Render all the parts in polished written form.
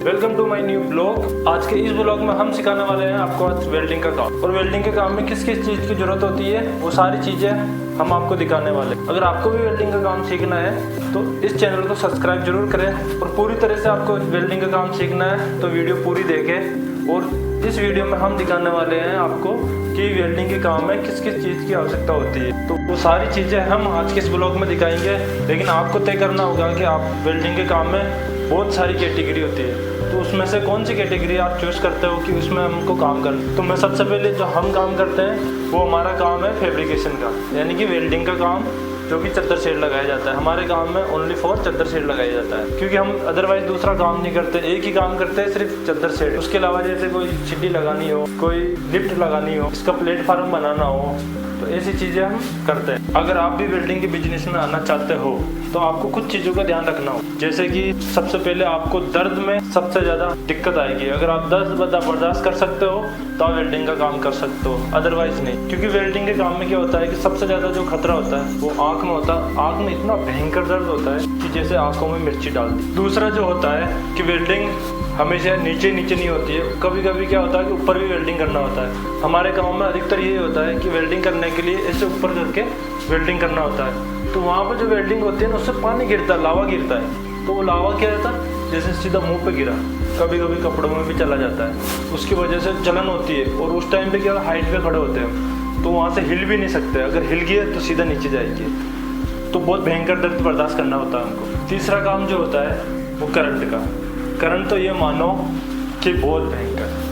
Welcome to my new blog. आज के इस ब्लॉग में हम सिखाने वाले हैं आपको आज वेल्डिंग का काम। और वेल्डिंग के काम में किस किस चीज़ की ज़रूरत होती है वो सारी चीज़ें हम आपको दिखाने वाले हैं। अगर आपको भी वेल्डिंग का काम सीखना है तो इस चैनल को सब्सक्राइब जरूर करें। और पूरी तरह से आपको वेल्डिंग का काम सीखना है तो वीडियो पूरी देखें। और इस वीडियो में हम दिखाने वाले हैं आपको कि वेल्डिंग के काम में किस किस चीज़ की आवश्यकता होती है। तो वो सारी चीज़ें हम आज के इस ब्लॉग में दिखाएंगे। लेकिन आपको तय करना होगा कि आप वेल्डिंग के काम में बहुत सारी कैटेगरी होती है, तो उसमें से कौन सी कैटेगरी आप चूज़ करते हो कि उसमें हमको काम करना। तो मैं सबसे पहले जो हम काम करते हैं वो हमारा काम है फैब्रिकेशन का, यानी कि वेल्डिंग का काम, जो कि चद्दर शेड लगाया जाता है। हमारे काम में ओनली फॉर चद्दर शेड लगाया जाता है, क्योंकि हम अदरवाइज दूसरा काम नहीं करते। एक ही काम करते हैं, सिर्फ चद्दर शेड। उसके अलावा जैसे कोई सीढ़ी लगानी हो, कोई लिफ्ट लगानी हो, इसका प्लेटफार्म बनाना हो, तो ऐसी चीज़ें हम करते हैं। अगर आप भी वेल्डिंग के बिजनेस में आना चाहते हो तो आपको कुछ चीज़ों का ध्यान रखना हो। जैसे कि सबसे पहले आपको दर्द में सबसे ज़्यादा दिक्कत आएगी। अगर आप दर्द बर्दाश्त कर सकते हो तो आप वेल्डिंग का काम कर सकते हो, अदरवाइज नहीं। क्योंकि वेल्डिंग के काम में क्या होता है कि सबसे ज़्यादा जो खतरा होता है वो आँख में होता है। आँख में इतना भयंकर दर्द होता है कि जैसे आँखों में मिर्ची डाल दी। दूसरा जो होता है कि वेल्डिंग हमेशा नीचे नहीं होती है। कभी कभी क्या होता है कि ऊपर भी वेल्डिंग करना होता है। हमारे गाँव में अधिकतर यही होता है कि वेल्डिंग करने के लिए ऐसे ऊपर करके वेल्डिंग करना होता है। तो वहाँ पर जो वेल्डिंग होती है ना, उससे पानी गिरता है, लावा गिरता है। तो वो लावा क्या रहता है, जैसे सीधा मुंह पे गिरा, कभी कभी कपड़ों में भी चला जाता है। उसकी वजह से जलन होती है। और उस टाइम पे क्या हाइट पे खड़े होते हैं तो वहाँ से हिल भी नहीं सकते। अगर हिल गए तो सीधा नीचे जाएगी, तो बहुत भयंकर दर्द बर्दाश्त करना होता है हमको। तीसरा काम जो होता है वो करंट का। करंट तो ये मानो कि बहुत भयंकर।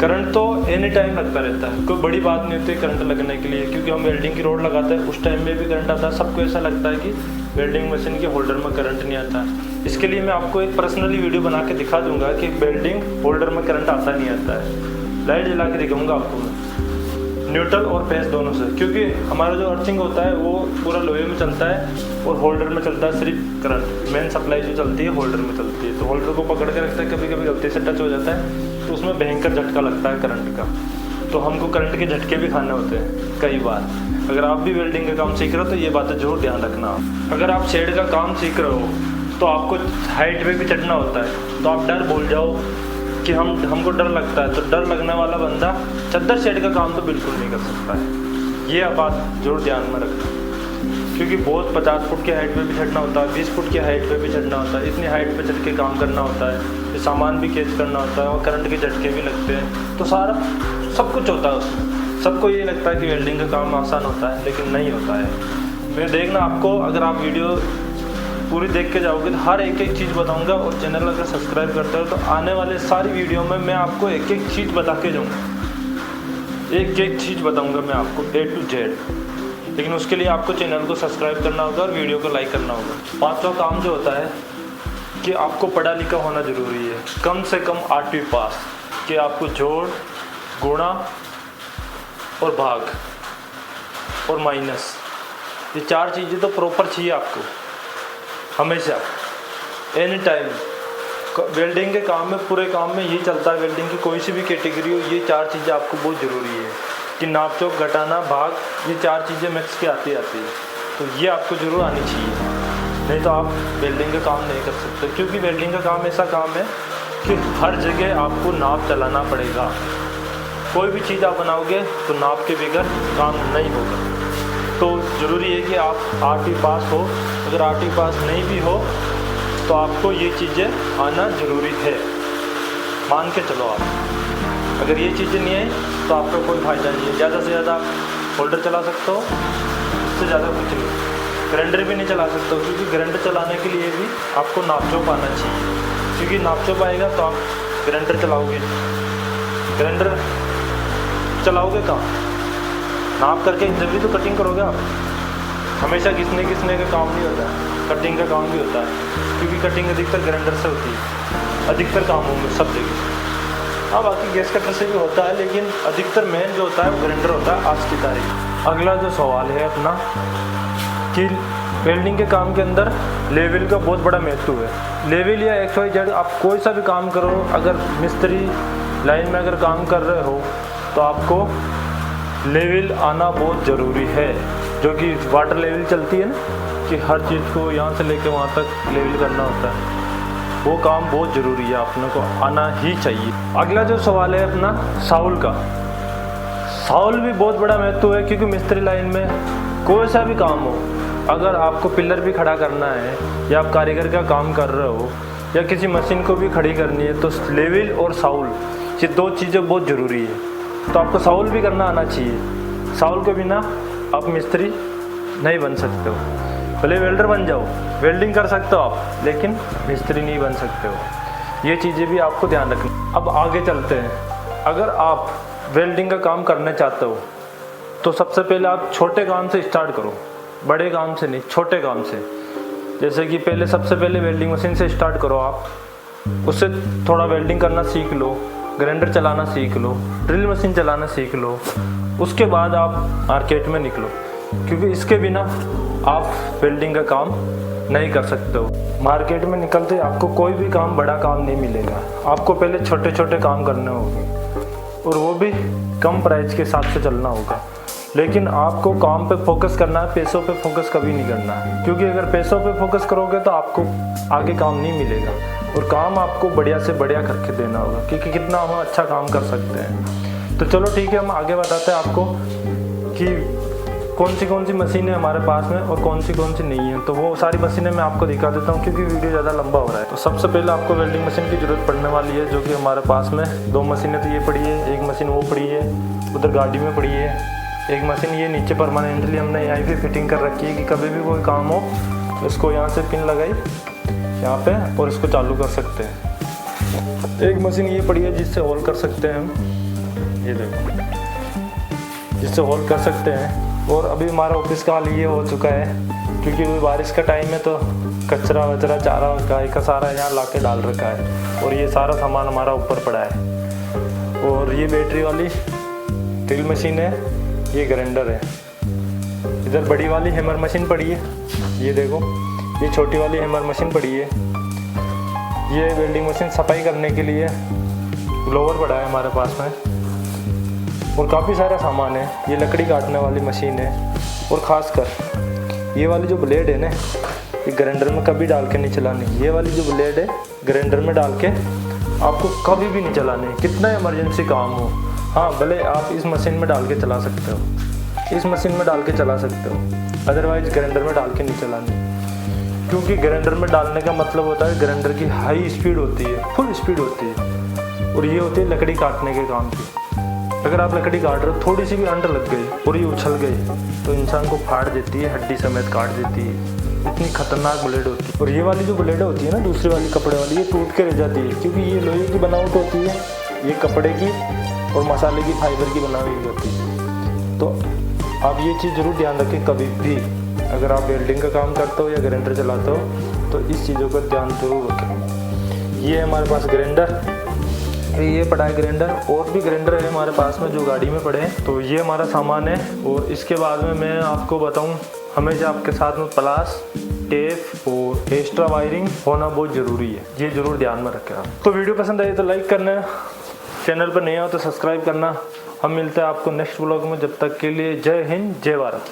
करंट तो एनी टाइम लगता रहता है, कोई बड़ी बात नहीं होती करंट लगने के लिए। क्योंकि हम वेल्डिंग की रोड लगाते हैं, उस टाइम में भी करंट आता है। सबको ऐसा लगता है कि वेल्डिंग मशीन के होल्डर में करंट नहीं आता। इसके लिए मैं आपको एक पर्सनली वीडियो बना के दिखा दूंगा कि वेल्डिंग होल्डर में करंट आता नहीं आता है। लाइट जला के दिखाऊंगा आपको मैं, न्यूट्रल और फेस दोनों से। क्योंकि हमारा जो अर्थिंग होता है वो पूरा लोहे में चलता है और होल्डर में चलता है सिर्फ करंट। मेन सप्लाई जो चलती है होल्डर में चलती है। तो होल्डर को पकड़ के रखता है, कभी कभी गलती से टच हो जाता है तो उसमें भयंकर झटका लगता है करंट का। तो हमको करंट के झटके भी खाने होते हैं कई बार। अगर आप भी वेल्डिंग का काम सीख रहे हो तो ये बातें जरूर ध्यान रखना। अगर आप शेड का काम सीख रहे हो तो आपको हाइट पे भी चढ़ना होता है। तो आप डर भूल जाओ कि हमको डर लगता है। तो डर लगने वाला बंदा चद्दर शेड का काम तो बिल्कुल नहीं कर सकता है। ये बात जरूर ध्यान में रखना, क्योंकि बहुत 50 फुट की हाइट पे भी चढ़ना होता है, 20 फुट की हाइट पे भी चढ़ना होता है। इतनी हाइट पे चढ़ के काम करना होता है, सामान भी कैच करना होता है और करंट के झटके भी लगते हैं। तो सारा सब कुछ होता है उसमें। सबको ये लगता है कि वेल्डिंग का काम आसान होता है, लेकिन नहीं होता है। मैं देखना आपको, अगर आप वीडियो पूरी देख के जाओगे तो हर एक चीज़ बताऊंगा। और चैनल अगर सब्सक्राइब करते हो तो आने वाले सारी वीडियो में मैं आपको एक एक चीज़ बता के जाऊँगा। एक एक चीज़ बताऊँगा मैं आपको A to Z। लेकिन उसके लिए आपको चैनल को सब्सक्राइब करना होगा और वीडियो को लाइक करना होगा। पाँचवा काम जो होता है कि आपको पढ़ा लिखा होना ज़रूरी है, कम से कम 8वीं पास। कि आपको जोड़, गुणा और भाग और माइनस, ये चार चीज़ें तो प्रॉपर चाहिए आपको हमेशा, एनी टाइम। वेल्डिंग के काम में, पूरे काम में यही चलता है। वेल्डिंग की कोई सी भी कैटेगरी हो, ये चार चीज़ें आपको बहुत ज़रूरी है कि नाप चौक, घटाना, भाग, ये चार चीज़ें मिक्स के आती है। तो ये आपको ज़रूर आनी चाहिए, नहीं तो आप वेल्डिंग का काम नहीं कर सकते। क्योंकि वेल्डिंग का काम ऐसा काम है कि हर जगह आपको नाप चलाना पड़ेगा। कोई भी चीज़ आप बनाओगे तो नाप के बगैर काम नहीं होगा। तो ज़रूरी है कि आप 8वीं पास हो। अगर 8वीं पास नहीं भी हो तो आपको ये चीज़ें आना ज़रूरी है। मान के चलो आप, अगर ये चीज़ें नहीं आई तो आपका कोई फ़ायदा नहीं है। ज़्यादा से ज़्यादा आप होल्डर चला सकते हो, इससे ज़्यादा कुछ नहीं। ग्राइंडर भी नहीं चला सकते हो, क्योंकि ग्राइंडर चलाने के लिए भी आपको नापचोप आना चाहिए। क्योंकि नापचोप आएगा तो आप ग्राइंडर चलाओगे। ग्राइंडर चलाओगे कहाँ, नाप करके जब भी तो कटिंग करोगे आप। हमेशा घिसने का काम नहीं होता है, कटिंग का काम भी होता है। क्योंकि कटिंग अधिकतर ग्राइंडर से होती है, अधिकतर कामों में, सब जगह। हाँ, बाकी गैस कटर से भी होता है, लेकिन अधिकतर मेन जो होता है वो ग्राइंडर होता है आज की तारीख। अगला जो सवाल है अपना कि वेल्डिंग के काम के अंदर लेवल का बहुत बड़ा महत्व है। लेवल या XYZ, आप कोई सा भी काम करो, अगर मिस्त्री लाइन में अगर काम कर रहे हो तो आपको लेवल आना बहुत ज़रूरी है। जो कि वाटर लेवल चलती है ना, कि हर चीज़ को यहाँ से लेके वहाँ तक लेवल करना होता है। वो काम बहुत ज़रूरी है, अपने को आना ही चाहिए। अगला जो सवाल है अपना साउल का। साउल भी बहुत बड़ा महत्व है, क्योंकि मिस्त्री लाइन में कोई सा भी काम हो, अगर आपको पिलर भी खड़ा करना है या आप कारीगर का काम कर रहे हो या किसी मशीन को भी खड़ी करनी है, तो लेवल और साउल ये दो चीज़ें बहुत ज़रूरी है। तो आपको साउल भी करना आना चाहिए। साउल के बिना आप मिस्त्री नहीं बन सकते हो। भले वेल्डर बन जाओ, वेल्डिंग कर सकते हो आप, लेकिन मिस्त्री नहीं बन सकते हो। ये चीज़ें भी आपको ध्यान रखनी। अब आगे चलते हैं। अगर आप वेल्डिंग का काम करना चाहते हो तो सबसे पहले आप छोटे काम से स्टार्ट करो, बड़े काम से नहीं, छोटे काम से। जैसे कि पहले सबसे पहले वेल्डिंग मशीन से स्टार्ट करो आप, उससे थोड़ा वेल्डिंग करना सीख लो, ग्राइंडर चलाना सीख लो, ड्रिल मशीन चलाना सीख लो। उसके बाद आप मार्केट में निकलो, क्योंकि इसके बिना आप वेल्डिंग का काम नहीं कर सकते हो। मार्केट में निकलते आपको कोई भी काम, बड़ा काम नहीं मिलेगा। आपको पहले छोटे छोटे काम करने होंगे, और वो भी कम प्राइस के हिसाब से चलना होगा। लेकिन आपको काम पे फोकस करना है, पैसों पे फोकस कभी नहीं करना है, क्योंकि अगर पैसों पे फोकस करोगे तो आपको आगे काम नहीं मिलेगा, और काम आपको बढ़िया से बढ़िया करके देना होगा, क्योंकि कितना हम अच्छा काम कर सकते हैं। तो चलो ठीक है, हम आगे बताते हैं आपको कि कौन सी मशीनें हमारे पास में और कौन सी नहीं है। तो वो सारी मशीनें मैं आपको दिखा देता हूँ, क्योंकि वीडियो ज़्यादा लंबा हो रहा है। तो सबसे पहले आपको वेल्डिंग मशीन की ज़रूरत पड़ने वाली है, जो कि हमारे पास में दो मशीनें तो ये पड़ी है, एक मशीन वो पड़ी है उधर गाड़ी में पड़ी है, एक मशीन ये नीचे परमानेंटली हमने यहाँ पे फिटिंग कर रखी है कि कभी भी कोई काम हो तो इसको यहाँ से पिन लगाई यहाँ पे और इसको चालू कर सकते हैं। एक मशीन ये पड़ी है जिससे होल कर सकते हैं हम, ये देखो, जिससे होल कर सकते हैं। और अभी हमारा ऑफिस का हाल ये हो चुका है, क्योंकि अभी बारिश का टाइम है, तो कचरा वचरा चारा गाय का सारा यहाँ ला के डाल रखा है, और ये सारा सामान हमारा ऊपर पड़ा है। और ये बैटरी वाली ड्रिल मशीन है, ये ग्राइंडर है। इधर बड़ी वाली हैमर मशीन पड़ी है, ये देखो, ये छोटी वाली हैमर मशीन पड़ी है। ये वेल्डिंग मशीन सफाई करने के लिए ग्लोवर पड़ा है हमारे पास में, और काफ़ी सारा सामान है। ये लकड़ी काटने वाली मशीन है, और ख़ासकर ये वाली जो ब्लेड है ना, ये ग्राइंडर में कभी डाल के नहीं चलानी। ये वाली जो ब्लेड है ग्राइंडर में डाल के आपको कभी भी नहीं चलानी, कितना इमरजेंसी काम हो। हाँ, भले आप इस मशीन में डाल के चला सकते हो, इस मशीन में डाल के चला सकते हो, अदरवाइज ग्राइंडर में डाल के नहीं चलानी, क्योंकि ग्राइंडर में डालने का मतलब होता है ग्राइंडर की हाई स्पीड होती है, फुल स्पीड होती है, और ये होती है लकड़ी काटने के काम की। अगर आप लकड़ी काट रहे हो, थोड़ी सी भी अंट लग गई और ये उछल गई तो इंसान को फाड़ देती है, हड्डी समेत काट देती है। इतनी खतरनाक ब्लेड होती है। और ये वाली जो ब्लेड होती है ना, दूसरी वाली कपड़े वाली, ये टूट के रह जाती है, क्योंकि ये लोहे की बनावट होती है, ये कपड़े की और मसाले की फाइबर की बनाई हुई होती है। तो आप ये चीज़ ज़रूर ध्यान रखें, कभी भी अगर आप वेल्डिंग का काम करते हो या ग्राइंडर चलाते हो तो इस चीज़ों का ध्यान जरूर रखें। ये हमारे पास ग्राइंडर, ये पड़ा है ग्राइंडर, और भी ग्राइंडर है हमारे पास में जो गाड़ी में पड़े हैं। तो ये हमारा सामान है। और इसके बाद में मैं आपको बताऊं, हमेशा आपके साथ में प्लास, टेप और एक्स्ट्रा वायरिंग होना बहुत ज़रूरी है, ये ज़रूर ध्यान में रखें आप। तो वीडियो पसंद आई तो लाइक करना, चैनल पर नए हो तो सब्सक्राइब करना। हम मिलते हैं आपको नेक्स्ट व्लॉग में, जब तक के लिए जय हिंद, जय भारत।